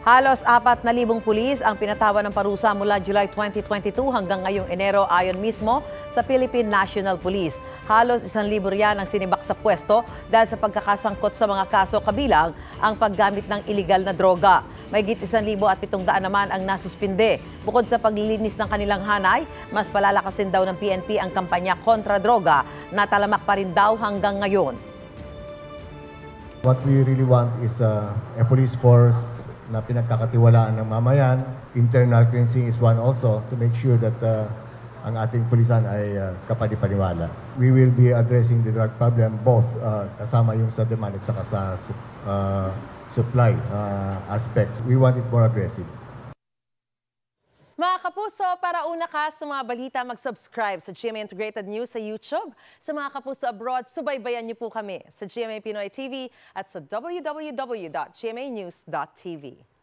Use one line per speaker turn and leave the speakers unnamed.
Halos 4,000 pulis ang pinatawan ng parusa mula July 2022 hanggang ngayong Enero ayon mismo sa Philippine National Police. Halos 1,000 riyan ang sinibak sa pwesto dahil sa pagkakasangkot sa mga kaso kabilang ang paggamit ng iligal na droga. Mahigit 1,700 naman ang nasuspinde. Bukod sa paglilinis ng kanilang hanay, mas palalakasin daw ng PNP ang kampanya kontra droga na talamak pa rin daw hanggang ngayon.
What we really want is a police force na pinagkakatiwalaan ng mamayan. Internal cleansing is one also to make sure that ang ating pulisan ay kapani-paniwala. We will be addressing the drug problem both kasama yung sa demand at saka sa supply aspects. We want it more aggressive.
Mga kapuso, para una ka sa mga balita, mag-subscribe sa GMA Integrated News sa YouTube. Sa mga kapuso abroad, subaybayan niyo po kami sa GMA Pinoy TV at sa www.gmanews.tv.